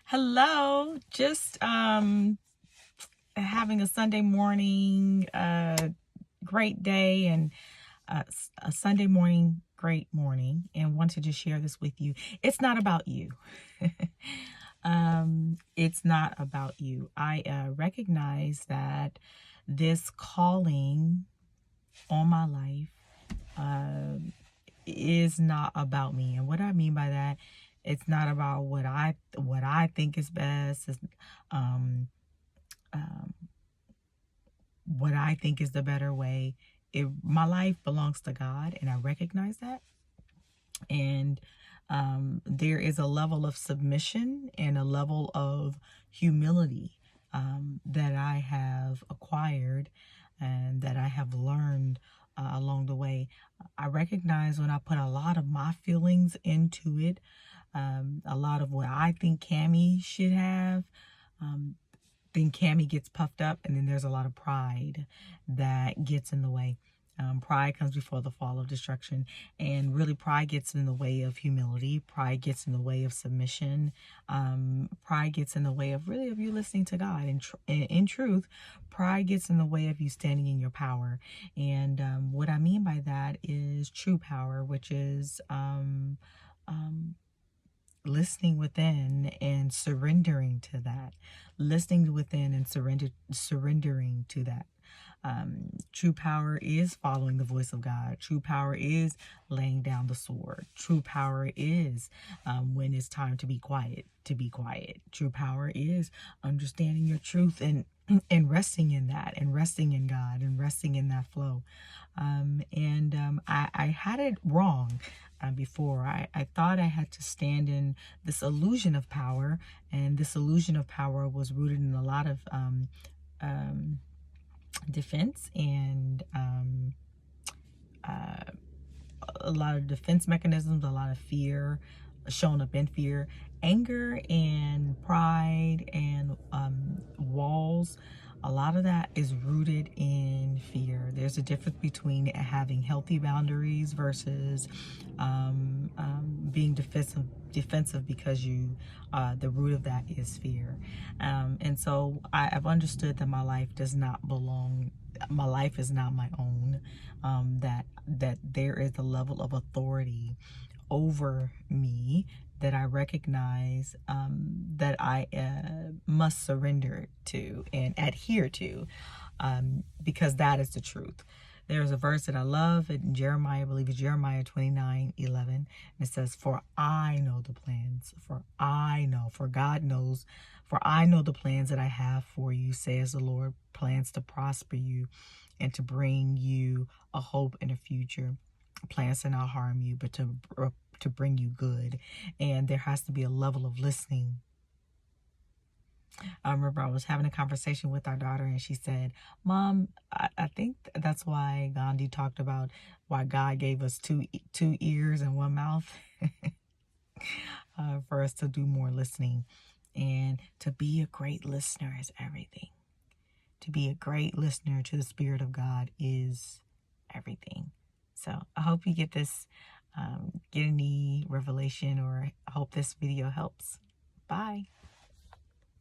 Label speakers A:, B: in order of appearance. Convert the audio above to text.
A: Hello. Just having a Sunday morning great day and a Sunday morning great morning, and wanted to share this with you. It's not about you. It's not about you. I recognize that this calling on my life uh, is not about me. And what I mean by that, it's not about what I think is best. It's, um, um, what I think is the better way. My life belongs to God, and I recognize that. And there is a level of submission and a level of humility that I have acquired and that I have learned along the way. I recognize when I put a lot of my feelings into it, a lot of what I think Cammie should have. Um, then Cammie gets puffed up, and then there's a lot of pride that gets in the way. Pride comes before the fall of destruction, and really pride gets in the way of humility. Pride gets in the way of submission. Pride gets in the way of really of you listening to God. And in truth, pride gets in the way of you standing in your power. And what I mean by that is true power, which is listening within and surrendering to that, listening within and surrendering to that. True power is following the voice of God. True power is laying down the sword. True power is when it's time to be quiet, to be quiet. True power is understanding your truth and resting in that, and resting in God, and resting in that flow. I had it wrong before. I thought I had to stand in this illusion of power, and this illusion of power was rooted in a lot of defense and a lot of defense mechanisms, a lot of fear, showing up in fear, anger and pride and walls. A lot of that is rooted in fear. There's a difference between having healthy boundaries versus being defensive because the root of that is fear. And so I've understood that my life does not belong. My life is not my own. That there is a level of authority over me that I recognize that I must surrender to and adhere to, because that is the truth. There's a verse that I love in Jeremiah, I believe it's Jeremiah 29:11. And it says, for I know the plans, for God knows, for I know the plans that I have for you, says the Lord, plans to prosper you and to bring you a hope and a future, plans to not harm you, but to bring you good. And there has to be a level of listening. I remember I was having a conversation with our daughter, and she said, Mom, I think that's why Gandhi talked about why God gave us two ears and one mouth, for us to do more listening. And to be a great listener is everything. To be a great listener to the Spirit of God is everything. So I hope you get this, get any revelation, or I hope this video helps. Bye.